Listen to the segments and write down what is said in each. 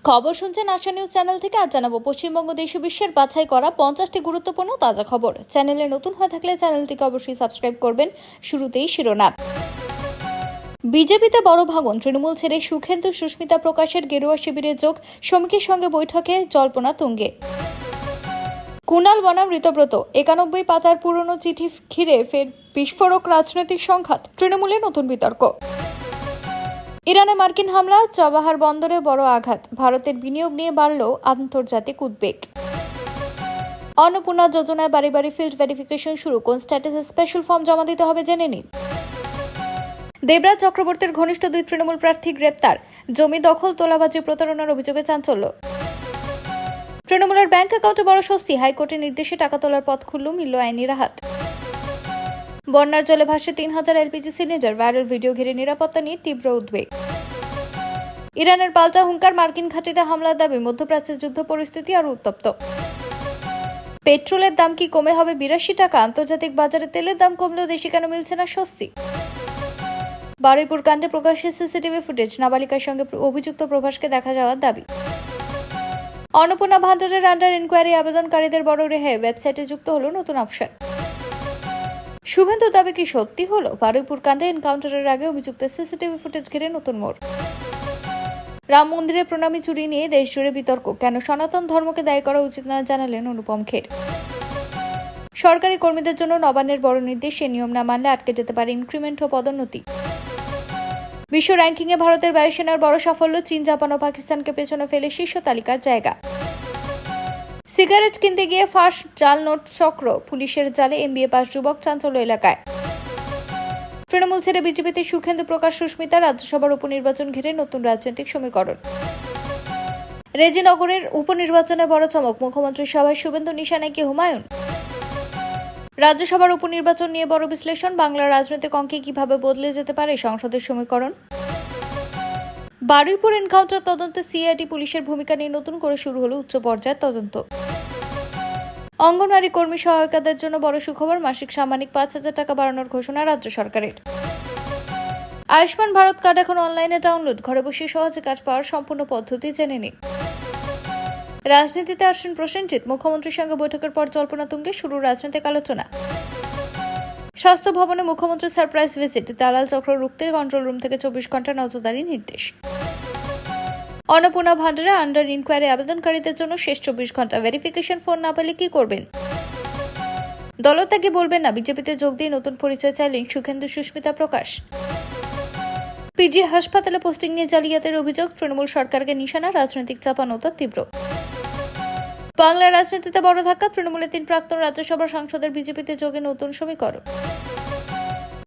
খবর শুনছেন আশা news channel থেকে। আজ জানাবো পশ্চিমবঙ্গ দেশ ও বিশ্বের বাছাই করা 50টি গুরুত্বপূর্ণ তাজা খবর। চ্যানেলে নতুন হয়ে থাকলে চ্যানেলটিকে অবশ্যই সাবস্ক্রাইব করবেন। শুরুতেই শিরোনাম। বিজেপিতে বড় ভাঙন, তৃণমূল ছেড়ে সুখেন্দু সুস্মিতা প্রকাশের গেরুয়া শিবিরে যোগ, শ্রমিকের সঙ্গে বৈঠকে জল্পনা তুঙ্গে। কুণাল বনাম ঋতব্রত, 91 পাতার পুরনো চিঠি ঘিরে ফের বিস্ফোরক রাজনৈতিক সংঘাত, তৃণমূলে নতুন বিতর্ক। ইরানে মার্কিন হামলা, চাবাহার বন্দরে বড় আঘাত, ভারতের বিনিয়োগ নিয়ে বাড়ল আন্তর্জাতিক উদ্বেগ। অন্নপূর্ণা যোজনায় বাড়ি বাড়ি ফিল্ড ভেরিফিকেশন শুরু, কোন স্ট্যাটাসে স্পেশাল ফর্ম জমা দিতে হবে জেনে নিন। দেবরাজ চক্রবর্তীর ঘনিষ্ঠ 2 তৃণমূল প্রার্থী গ্রেপ্তার, জমি দখল, তোলাবাজি, প্রতারণার অভিযোগে চাঞ্চল্য। তৃণমূলের ব্যাংক অ্যাকাউন্টে বড় স্বস্তি, হাইকোর্টের নির্দেশে টাকা তোলার পথ খুলল, মিলল আইনি রাহাত। বন্যার জলে ভাসে 3000 এলপিজি সিলিন্ডার, ভাইরাল ভিডিও ঘিরে নিরাপত্তা নিয়ে তীব্র উদ্বেগ। ইরানের পাল্টা হুঙ্কার, মার্কিন ঘাঁটিতে হামলার দাবি, মধ্যপ্রাচ্যের যুদ্ধ পরিস্থিতি আরও উত্তপ্ত। পেট্রোলের দাম কি কমে হবে 82 টাকা, আন্তর্জাতিক বাজারে তেলের দাম কমলেও দেশে কেন মিলছে না স্বস্তি। বারুইপুর কাণ্ডে প্রকাশ্যে সিসিটিভি ফুটেজ, নাবালিকার সঙ্গে অভিযুক্ত প্রভাসকে দেখা যাওয়ার দাবি। অন্নপূর্ণা ভান্ডারের আন্ডার ইনকোয়ারি আবেদনকারীদের বড় রেহাই, ওয়েবসাইটে যুক্ত হলো নতুন অপশন। শুভেন্দুর দাবি কি সত্যি হলো? বারুইপুর কাণ্ডে এনকাউন্টারের আগে অভিযুক্তের সিসিটিভি ফুটেজ ঘিরে নতুন মোড়। রাম মন্দিরের প্রণামী চুরি নিয়ে দেশ জুড়ে বিতর্ক, কেন সনাতন ধর্মকে দায়ী করা উচিত নয় জানালেন অনুপম খের। সরকারি কর্মীদের জন্য নবান্নের বড় নির্দেশ, সে নিয়ম না মানলে আটকে যেতে পারে ইনক্রিমেন্ট ও পদোন্নতি। বিশ্ব র্যাঙ্কিংয়ে ভারতের বায়ুসেনার বড় সাফল্য, চীন, জাপান ও পাকিস্তানকে পেছনে ফেলে শীর্ষ তালিকার জায়গা। সিগারেট কিনতে গিয়ে ফাঁস জাল নোট চক্র, পুলিশের জালে এমবিএ পাস যুবক, চাঞ্চল্য এলাকায়। তৃণমূল ছেড়ে বিজেপিতে সুখেন্দু প্রকাশ সুস্মিতা, রাজ্যসভার উপনির্বাচন ঘিরে নতুন রাজনৈতিক সমীকরণ। রেজিনগরের উপনির্বাচনে বড় চমক, মুখ্যমন্ত্রীর সভায় শুভেন্দু নিশানায় কি হুমায়ুন। রাজ্যসভার উপনির্বাচন নিয়ে বড় বিশ্লেষণ, বাংলার রাজনৈতিক অঙ্কে কিভাবে বদলে যেতে পারে সংসদের সমীকরণ। বারুইপুর এনকাউন্টার তদন্তে সিআইডি পুলিশের ভূমিকা নিয়ে নতুন করে শুরু হলো উচ্চ পর্যায়ের তদন্ত। অঙ্গনওয়াড়ি কর্মী সহায়িকাদের জন্য বড় সুখবর, মাসিক সাম্মানিক 5000 টাকা বাড়ানোর ঘোষণা রাজ্য সরকারের। আয়ুষ্মান ভারত কার্ড এখন অনলাইনে ডাউনলোড, ঘরে বসে সহজে কাজ পাওয়ার সম্পূর্ণ পদ্ধতি জেনে নিন। রাজনীতিতে আসছেন প্রসেনজিৎ, মুখ্যমন্ত্রীর সঙ্গে বৈঠকের পর জল্পনা তুঙ্গে শুরু রাজনৈতিক আলোচনা। স্বাস্থ্য ভবনে মুখ্যমন্ত্রীর সারপ্রাইজ ভিজিট, দালাল চক্র রুখতে কন্ট্রোল রুম থেকে 24 ঘন্টা নজরদারি নির্দেশ। অন্নপূর্ণা ভান্ডারে আন্ডার ইনকোয়ারি আবেদনকারীদের জন্য শেষ 24 ঘন্টা, ভেরিফিকেশন ফোন না পেলে কি করবেন। দলত্যাগী বলবেন না, বিজেপিতে যোগ দিয়ে নতুন পরিচয় চাইলেন সুখেন্দু সুস্মিতা প্রকাশ। পিজি হাসপাতালে পোস্টিং নিয়ে জালিয়াতের অভিযোগ, তৃণমূল সরকারকে নিশানা, রাজনৈতিক চাপানোতর তীব্র। বাংলার রাজনীতিতে বড় ধাক্কা, তৃণমূলের 3 প্রাক্তন রাজ্যসভার সাংসদের বিজেপিতে যোগে নতুন সমীকরণ।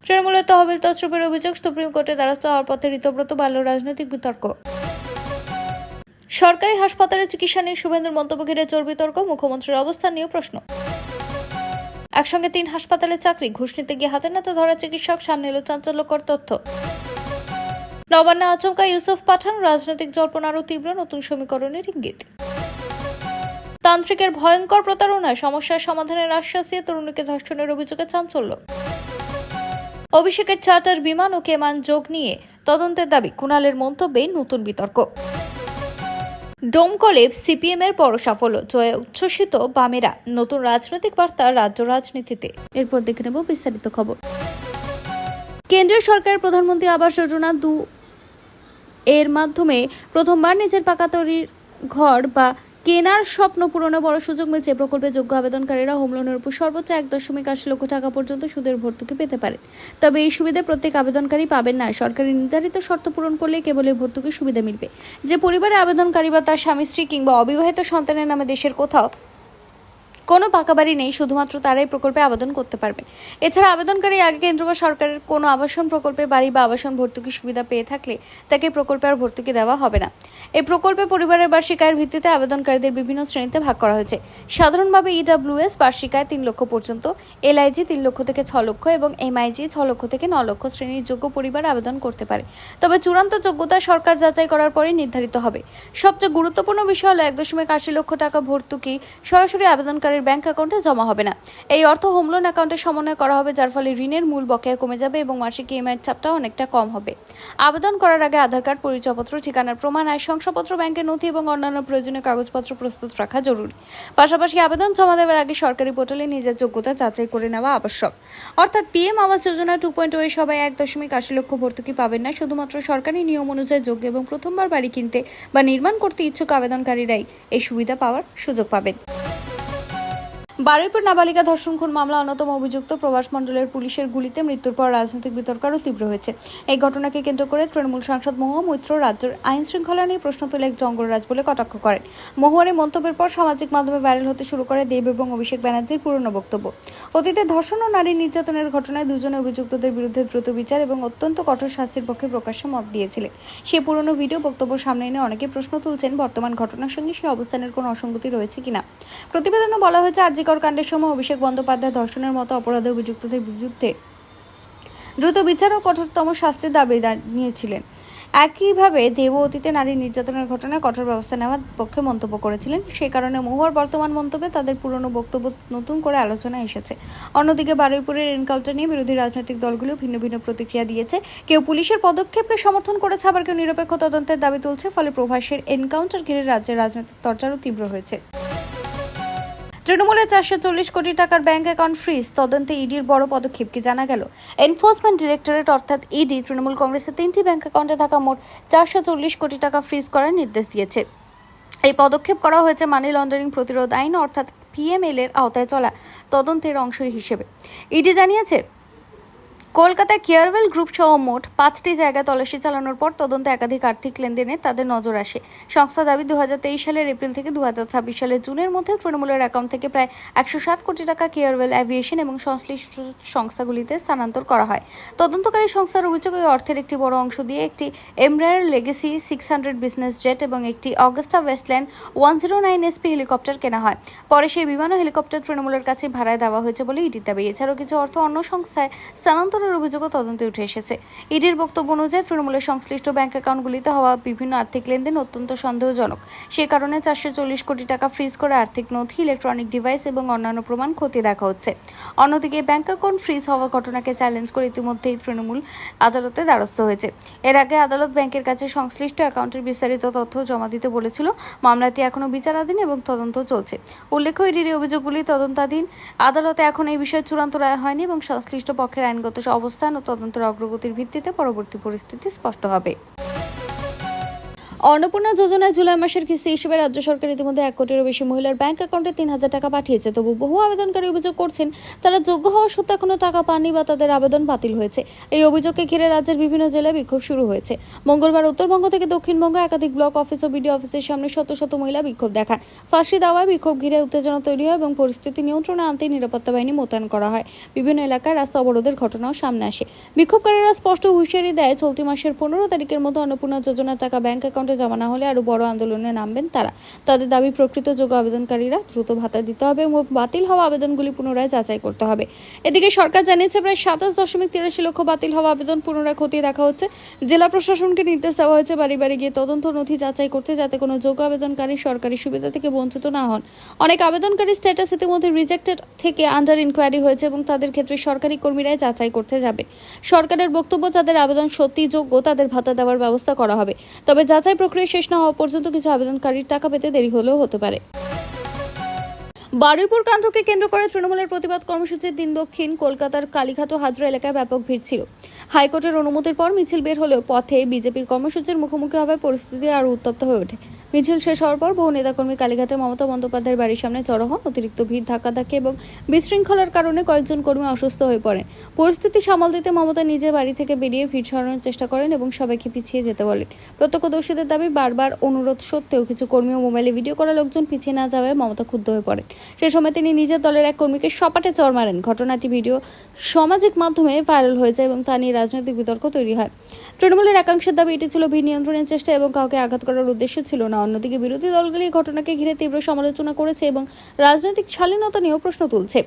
তৃণমূলের তহবিল তছরূপের অভিযোগ, সুপ্রিম কোর্টে দ্বারস্থ হওয়ার পথে ঋতব্রত, বাড়ল রাজনৈতিক বিতর্ক। সরকারি হাসপাতালে চিকিৎসা নিয়ে শুভেন্দুর মন্তব্য ঘিরে জোর বিতর্ক, মুখ্যমন্ত্রীর অবস্থান নিয়েও প্রশ্ন। একসঙ্গে 3 হাসপাতালে চাকরি, ঘুষ নিতে গিয়ে হাতে নাতে ধরা চিকিৎসক, সামনে এলো চাঞ্চল্যকর তথ্য। নবান্নে আচমকা ইউসুফ পাঠান, রাজনৈতিক জল্পনা আরও তীব্র, নতুন সমীকরণের ইঙ্গিত। তান্ত্রিকের ভয়ঙ্কর প্রতারণায় সমস্যার সমাধানের আশ্বাস দিয়ে তরুণীকে ধর্ষণের অভিযোগে চাঞ্চল্য। অভিষেকের চার্টার বিমান ও কেমান যোগ নিয়ে তদন্তের দাবি, কুণালের মন্তব্যে নতুন বিতর্ক। ডোমকলে সিপিএম এর বড় সাফল্য, জয়ে উচ্ছ্বসিত বামেরা, নতুন রাজনৈতিক বার্তা রাজ্য রাজনীতিতে। এরপর দেখে নেব বিস্তারিত খবর। কেন্দ্রীয় সরকারের প্রধানমন্ত্রী আবাস যোজনা 2 এর মাধ্যমে প্রথমবার নিজের পাকা তৈরির ঘর বা কেনার স্বপ্ন পূরণে বড় সুযোগ মিলছে। প্রকল্পে যোগ্য আবেদনকারীরা হোম লোনের উপর সর্বোচ্চ 1.8 লক্ষ টাকা পর্যন্ত সুদের ভর্তুকি পেতে পারে। তবে এই সুবিধা প্রত্যেক আবেদনকারী পাবেন না। সরকারি নির্ধারিত শর্ত পূরণ করলে কেবল এই ভর্তুকির সুবিধা মিলবে। যে পরিবারে আবেদনকারী বা তার স্বামী, স্ত্রী কিংবা অবিবাহিত সন্তানের নামে দেশের কোথাও কোনো পাকা বাড়ি নেই, শুধুমাত্র তারাই প্রকল্পে আবেদন করতে পারবেন। এছাড়া আবেদনকারী আগে কেন্দ্র বা সরকারের কোনো আবাসন প্রকল্পে বাড়ি বা আবাসন ভর্তুকির সুবিধা পেয়ে থাকলে তাকে প্রকল্পে আর ভর্তুকি দেওয়া হবে না। এই প্রকল্পে পরিবারের বার্ষিক আয়ের ভিত্তিতে আবেদনকারীদের বিভিন্ন শ্রেণীতে ভাগ করা হয়েছে। সাধারণভাবে ইডব্লিউএস বার্ষিক আয় 3 লক্ষ পর্যন্ত, এলআইজি 3 লক্ষ থেকে 6 লক্ষ এবং এমআইজি 6 লক্ষ থেকে 9 লক্ষ শ্রেণীর যোগ্য পরিবার আবেদন করতে পারে। তবে চূড়ান্ত যোগ্যতা সরকার যাচাই করার পরেই নির্ধারিত হবে। সবচেয়ে গুরুত্বপূর্ণ বিষয় হলো 1.8 লক্ষ টাকা ভর্তুকি সরাসরি আবেদনকারী আবেদনকারীর ব্যাংক অ্যাকাউন্টে জমা হবে না। এই অর্থ হোম লোন অ্যাকাউন্টে সমন্বয় করা হবে, যার ফলে ঋণের মূল বকেয়া কমে যাবে এবং মাসিক ইএমআইয়ের চাপটাও অনেকটা কম হবে। আবেদন করার আগে আধার কার্ড, পরিচয়পত্র, ঠিকানার প্রমাণ, আয় শংসাপত্র, ব্যাংকের নথি এবং অন্যান্য প্রয়োজনীয় কাগজপত্র প্রস্তুত রাখা জরুরি। পাশাপাশি আবেদন জমা দেওয়ার আগে সরকারি পোর্টালে নিজের যোগ্যতা যাচাই করে নেওয়া আবশ্যক। অর্থাৎ পিএম আবাস যোজনা 2.0 এ সবাই 1.80 লক্ষ ভর্তুকি পাবেন না। শুধুমাত্র সরকারি নিয়ম অনুযায়ী যোগ্য এবং প্রথমবার বাড়ি কিনতে বা নির্মাণ করতে ইচ্ছুক আবেদনকারীরাই এই সুবিধা পাওয়ার সুযোগ পাবেন। বারুইপুর নাবালিকা ধর্ষণ খুন মামলা অন্যতম অভিযুক্ত প্রভাস মণ্ডলের পুলিশের গুলিতে মৃত্যুর পর রাজনৈতিক বিতর্ক আরও তীব্র হয়েছে। এই ঘটনাকে কেন্দ্র করে তৃণমূল সাংসদ মহুয়া মৈত্র রাজ্যের আইন শৃঙ্খলা নিয়ে প্রশ্ন তুলে এক জঙ্গলরাজ বলে কটাক্ষ করেন। মহুয়ার এই মন্তব্যের পর সামাজিক মাধ্যমে ভাইরাল হতে শুরু করে দেব এবং অভিষেক ব্যানার্জির পুরনো বক্তব্য। অতীতে ধর্ষণ ও নারী নির্যাতনের ঘটনায় দুজনে অভিযুক্তদের বিরুদ্ধে দ্রুত বিচার এবং অত্যন্ত কঠোর শাস্তির পক্ষে প্রকাশ্যে মত দিয়েছিলেন। সেই পুরনো ভিডিও বক্তব্য সামনে এনে অনেকে প্রশ্ন তুলছেন, বর্তমান ঘটনার সঙ্গে সেই অবস্থানের কোনো অসঙ্গতি রয়েছে কিনা। প্রতিবেদনে বলা হয়েছে, আরজিকর কাণ্ডের সময় অভিষেক বন্দ্যোপাধ্যায় ধর্ষণের মতো অপরাধে অভিযুক্তদের বিরুদ্ধে দ্রুত বিচার ও কঠোরতম শাস্তির দাবি নিয়েছিলেন। একইভাবে দেব অতীতে নারী নির্যাতনের ঘটনায় কঠোর ব্যবস্থা নেওয়ার পক্ষে মন্তব্য করেছিলেন। সেই কারণে মহুয়ার বর্তমান মন্তব্যে তাদের পুরনো বক্তব্য নতুন করে আলোচনায় এসেছে। অন্যদিকে বারুইপুরের এনকাউন্টার নিয়ে বিরোধী রাজনৈতিক দলগুলো ভিন্ন ভিন্ন প্রতিক্রিয়া দিয়েছে। কেউ পুলিশের পদক্ষেপকে সমর্থন করেছে, আবার কেউ নিরপেক্ষ তদন্তের দাবি তুলছে। ফলে প্রভাসের এনকাউন্টার ঘিরে রাজ্যের রাজনৈতিক চর্চারও তীব্র হয়েছে। তৃণমূলের 440 কোটি টাকার ব্যাংক অ্যাকাউন্ট ফ্রিজ, তদন্তে ইডির বড় পদক্ষেপ কি জানা গেল। এনফোর্সমেন্ট ডিরেক্টরেট অর্থাৎ ইডি তৃণমূল কংগ্রেসের 3টি ব্যাংক অ্যাকাউন্টে থাকা মোট 440 কোটি টাকা ফ্রিজ করার নির্দেশ দিয়েছে। এই পদক্ষেপ করা হয়েছে মানি লন্ডারিং প্রতিরোধ আইন অর্থাৎ পিএমএল এর আওতায় চলা তদন্তের অংশ হিসেবে। ইডি জানিয়েছে, কলকাতায় কেয়ারওয়েল গ্রুপ সহ মোট 5টি জায়গায় তল্লাশি চালানোর পর তদন্তে একাধিক আর্থিক লেনদেনে তাদের নজর আসে। সংস্থা দাবি, 2023 সালের এপ্রিল থেকে 2026 সালের জুনের মধ্যে তৃণমূলের অ্যাকাউন্ট থেকে প্রায় 160 কোটি টাকা কেয়ারওয়েল অ্যাভিয়েশন এবং সংশ্লিষ্ট সংস্থাগুলিতে স্থানান্তর করা হয়। তদন্তকারী সংস্থার অভিযোগ, এই অর্থের একটি বড় অংশ দিয়ে একটি এমব্রায়ার লেগেসি 600 বিজনেস জেট এবং একটি অগাস্টা ওয়েস্টল্যান্ড 109 SP হেলিকপ্টার কেনা হয়। পরে সেই বিমান ও হেলিকপ্টার তৃণমূলের কাছে ভাড়ায় দেওয়া হয়েছে বলে ইডির দাবি। এছাড়াও কিছু অর্থ অন্য সংস্থায় স্থানান্তর অভিযোগও তদন্তে উঠে এসেছে। ইডির বক্তব্য অনুযায়ী তৃণমূলের সংশ্লিষ্ট ব্যাংক অ্যাকাউন্টগুলিতে হওয়া বিভিন্ন আর্থিক লেনদেন অত্যন্ত সন্দেহজনক। সে কারণে 440 কোটি টাকা ফ্রিজ করে আর্থিক নথি, ইলেকট্রনিক ডিভাইস এবং অন্যান্য প্রমাণ খতিয়ে দেখা হচ্ছে। অন্যদিকে ব্যাংক অ্যাকাউন্ট ফ্রিজ হওয়া ঘটনাকে চ্যালেঞ্জ করে ইতিমধ্যেই তৃণমূল আদালতে দ্বারস্থ হয়েছে। এর আগে আদালত ব্যাংকের কাছে সংশ্লিষ্ট অ্যাকাউন্টের বিস্তারিত তথ্য জমা দিতে বলেছিল। মামলাটি এখনও বিচারাধীন এবং তদন্ত চলছে। উল্লেখ্য, ইডির অভিযোগগুলি তদন্তাধীন। আদালতে এখন এই বিষয়ে চূড়ান্ত রায় হয়নি এবং সংশ্লিষ্ট পক্ষের আইনগত অবস্থান ও তদন্তের অগ্রগতির ভিত্তিতে পরবর্তী পরিস্থিতি স্পষ্ট হবে। অন্নপূর্ণা যোজনায় জুলাই মাসের কিস্তি হিসেবে রাজ্য সরকার ইতিমধ্যে 1 কোটিরও বেশি মহিলার ব্যাংক অ্যাকাউন্টে 3,000 টাকা পাঠিয়েছে। তবু বহু আবেদনকারী অভিযোগ করছেন, তারা যোগ্য হওয়া সত্ত্বেও এখনো টাকা পাননি বা তাদের আবেদন বাতিল হয়েছে। এই অভিযোগকে ঘিরে রাজ্যের বিভিন্ন জেলায় বিক্ষোভ শুরু হয়েছে। মঙ্গলবার উত্তরবঙ্গ থেকে দক্ষিণবঙ্গ একাধিক ব্লক অফিস ও বিডিও অফিসের সামনে শত শত মহিলা বিক্ষোভ দেখান। ফাঁসি দেওয়ায় বিক্ষোভ ঘিরে উত্তেজনা তৈরি হয় এবং পরিস্থিতি নিয়ন্ত্রণে আনতে নিরাপত্তা বাহিনী মোতায়েন করা হয়। বিভিন্ন এলাকায় রাস্তা অবরোধের ঘটনাও সামনে আসে। বিক্ষোভকারীরা স্পষ্ট হুঁশিয়ারি দেয়, চলতি মাসের 15 তারিখের মধ্যে অন্নপূর্ণা যোজনার টাকা ব্যাংক অ্যাকাউন্টে জমা না হলে আরো বড় আন্দোলনে নামবেন তারা। তাদের দাবি, প্রকৃত যোগ্য আবেদনকারীরা দ্রুত ভাতা দিতে হবে এবং বাতিল হওয়া আবেদনগুলি পুনরায় যাচাই করতে হবে। এদিকে সরকার জানিয়েছে, প্রায় 27.83 লক্ষ বাতিল হওয়া আবেদন পুনরায় খতিয়ে দেখা হচ্ছে। জেলা প্রশাসনকে নির্দেশ দেওয়া হয়েছে বাড়ি বাড়ি গিয়ে তদন্ত নথি যাচাই করতে, যাতে কোনো যোগ্য আবেদনকারী সরকারি সুবিধা থেকে বঞ্চিত না হন। অনেক আবেদনকারী স্ট্যাটাস ইতিমধ্যে রিজেক্টেড থেকে আন্ডার ইনকোয়ারি হয়েছে এবং তাদের ক্ষেত্রে সরকারি কর্মীরাই যাচাই করতে যাবে। সরকারের বক্তব্য, যাদের আবেদন সত্যি যোগ্য তাদের ভাতা দেওয়ার ব্যবস্থা করা হবে। তবে যাচাই প্রক্রিয়া শেষ না হওয়া পর্যন্ত কিছু আবেদনকারীর টাকা পেতে দেরি হলেও হতে পারে। বারুইপুর কাণ্ডকে কেন্দ্র করে তৃণমূলের প্রতিবাদ কর্মসূচির দিন দক্ষিণ কলকাতার কালীঘাট ও হাজরা এলাকায় ব্যাপক ভিড় ছিল। হাইকোর্টের অনুমতির পর মিছিল বের হলেও পথে বিজেপির কর্মসূচির মুখোমুখি হওয়ায় পরিস্থিতি আরও উত্তপ্ত হয়ে ওঠে। মিছিল শেষ হওয়ার পর বহু নেতাকর্মী কালীঘাটে মমতা বন্দ্যোপাধ্যায়ের বাড়ির সামনে জড়ো হন। অতিরিক্ত ভিড়, ধাক্কাধাক্কি এবং বিশৃঙ্খলার কারণে কয়েকজন কর্মী অসুস্থ হয়ে পড়েন। পরিস্থিতি সামাল দিতে মমতা নিজে বাড়ি থেকে বেরিয়ে ভিড় সরানোর চেষ্টা করেন এবং সবাইকে পিছিয়ে যেতে বলেন। প্রত্যক্ষদর্শীদের দাবি, বারবার অনুরোধ সত্ত্বেও কিছু কর্মী ও মোবাইলে ভিডিও করা লোকজন পিছিয়ে না যাওয়ায় মমতা ক্ষুব্ধ হয়ে পড়েন। সে সময় তিনি নিজের দলের এক কর্মীকে সপাটে চড় মারেন। ঘটনাটি ভিডিও সামাজিক মাধ্যমে ভাইরাল হয়ে যায় এবং তা নিয়ে রাজনৈতিক বিতর্ক তৈরি হয়। তৃণমূলের একাংশের দাবি, এটি ছিল ভিড় নিয়ন্ত্রণের চেষ্টা এবং কাউকে আঘাত করার উদ্দেশ্য ছিল না। অন্যদিকে বিরোধী দলগুলি ঘটনাকে ঘিরে তীব্র সমালোচনা করেছে এবং রাজনৈতিক শালীনতা নিয়েও প্রশ্ন তুলছে।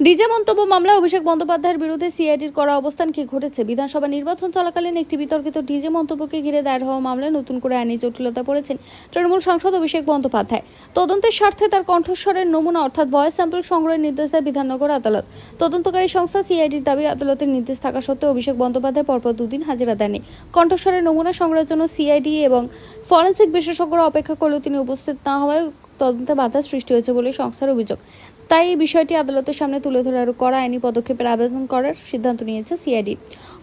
ডিজে মন্তব্য মামলা অভিষেক বন্দ্যোপাধ্যায়ের বিরুদ্ধে সিআইডির করা অবস্থান কি ঘটেছে? বিধানসভা নির্বাচন চলাকালীন একটি বিতর্কিত ডিজে মন্তব্যকে ঘিরে দায়ের হওয়া মামলায় নতুন করে আইনি জটিলতা পড়েছেন তৃণমূল সাংসদ অভিষেক বন্দ্যোপাধ্যায়। তদন্তের স্বার্থে তার কণ্ঠস্বরের নমুনা অর্থাৎ ভয়েস স্যাম্পল সংগ্রহের নির্দেশ দেয় বিধাননগর আদালত। তদন্তকারী সংস্থা সিআইডির দাবি, আদালতের নির্দেশ থাকা সত্ত্বেও অভিষেক বন্দ্যোপাধ্যায় পরপর দুদিন হাজিরা দেননি। কণ্ঠস্বরের নমুনা সংগ্রহের জন্য সিআইডি এবং ফরেনসিক বিশেষজ্ঞরা অপেক্ষা করলেও তিনি উপস্থিত না হওয়ায় তদন্তে বাধা সৃষ্টি হয়েছে বলে সংস্থার অভিযোগ। তাই এই বিষয়টি আদালতের সামনে তুলে ধরে আরও কড়া আইনি পদক্ষেপের আবেদন করার সিদ্ধান্ত নিয়েছে সিআইডি।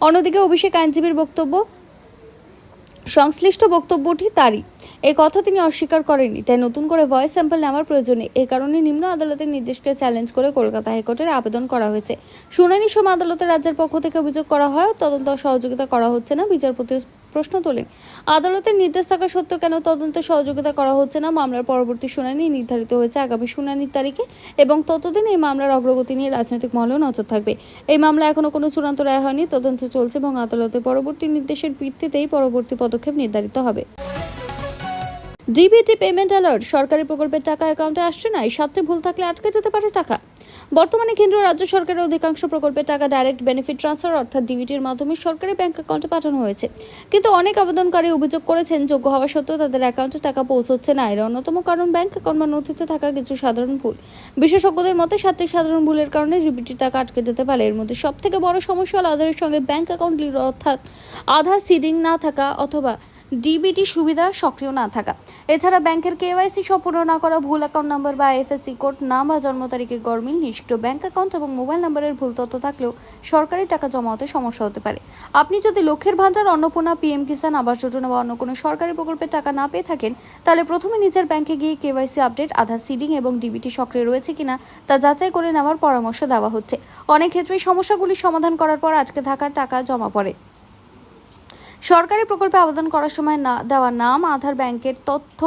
অন্যদিকে অভিষেক আইনজীবীর বক্তব্য, সংশ্লিষ্ট বক্তব্যটি তারই। এই কথা তিনি অস্বীকার করেননি, তাই নতুন করে ভয়েস স্যাম্পল নেওয়ার প্রয়োজন নেই। এই কারণে নিম্ন আদালতের নির্দেশকে চ্যালেঞ্জ করে কলকাতা হাইকোর্টের আবেদন করা হয়েছে। শুনানির সময় আদালতের রাজ্যের পক্ষ থেকে অভিযোগ করা হয় তদন্ত সহযোগিতা করা হচ্ছে না। বিচারপতি প্রশ্ন তোলেন, আদালতের নির্দেশ থাকা সত্ত্বেও কেন তদন্তে সহযোগিতা করা হচ্ছে না? মামলার পরবর্তী শুনানি নির্ধারিত হয়েছে আগামী শুনানির তারিখে এবং ততদিন এই মামলার অগ্রগতি নিয়ে রাজনৈতিক মহলেও নজর থাকবে। এই মামলা এখনো কোনো চূড়ান্ত রায় হয়নি, তদন্ত চলছে এবং আদালতের পরবর্তী নির্দেশের ভিত্তিতেই পরবর্তী পদক্ষেপ নির্ধারিত হবে। ডিবিটি পেমেন্ট অ্যালার্ট, সরকারি প্রকল্পের টাকা অ্যাকাউন্টে আসছে না। এই 7টি ভুল থাকলে আটকে যেতে পারে টাকা। বর্তমানে কেন্দ্র রাজ্য সরকারের অধিকাংশ প্রকল্পের টাকা ডাইরেক্ট বেনিফিট ট্রান্সফার অর্থাৎ ডিবিটির মাধ্যমে সরকারি ব্যাংক অ্যাকাউন্টে পাঠানো হয়েছে, কিন্তু অনেক আবেদনকারী অভিযোগ করেছেন যোগ্য হওয়া সত্ত্বেও তাদের অ্যাকাউন্টে টাকা পৌঁছচ্ছে না। এর অন্যতম কারণ ব্যাংক অ্যাকাউন্ট বা নথিতে থাকা কিছু সাধারণ ভুল। বিশেষজ্ঞদের মতে 7টি সাধারণ ভুলের কারণে ডিবিটির টাকা আটকে যেতে পারে। এর মধ্যে সবথেকে বড় সমস্যা হল আধারের সঙ্গে ব্যাংক অ্যাকাউন্ট লিঙ্ক অর্থাৎ আধার সিডিং না থাকা অথবা ডিবিটি সুবিধা সক্রিয় না থাকা। এছাড়া ব্যাংকের কেওয়াইসি সম্পূর্ণ না করা, ভুল অ্যাকাউন্ট নাম্বার বা আইএফএসসি কোড, নাম বা জন্ম তারিখে গরমিল, নিষ্ক্রিয় ব্যাংক অ্যাকাউন্ট এবং মোবাইল নাম্বারের ভুল তথ্য থাকলেও সরকারি টাকা জমা হতে সমস্যা হতে পারে। আপনি যদি লক্ষ্যের ভান্ডার, অন্নপূর্ণা, পিএম কিষাণ, আবাস যোজনা বা অন্য কোনো সরকারি প্রকল্পের টাকা না পেয়ে থাকেন, তাহলে প্রথমে নিজের ব্যাংকে গিয়ে কেওয়াইসি আপডেট, আধার সিডিং এবং ডিবিটি সক্রিয় রয়েছে কিনা তা যাচাই করে নেওয়ার পরামর্শ দেওয়া হচ্ছে। অনেক ক্ষেত্রেই সমস্যাগুলি সমাধান করার পর আজকে থাকার টাকা জমা পড়ে। সরকারি প্রকল্পে আবেদন করার সময় না দেওয়া নাম, আধার, ব্যাংকের তথ্য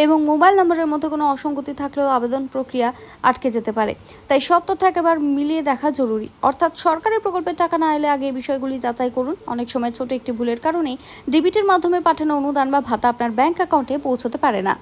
এবং মোবাইল নম্বরের মধ্যে কোনো অসঙ্গতি থাকলেও আবেদন প্রক্রিয়া আটকে যেতে পারে। তাই সব তথ্য একেবারে মিলিয়ে দেখা জরুরি। অর্থাৎ সরকারি প্রকল্পের টাকা না এলে আগে এই বিষয়গুলি যাচাই করুন। অনেক সময় ছোট একটি ভুলের কারণে ডিবিটির মাধ্যমে পাঠানো অনুদান বা ভাতা আপনার ব্যাংক অ্যাকাউন্টে পৌঁছতে পারে না।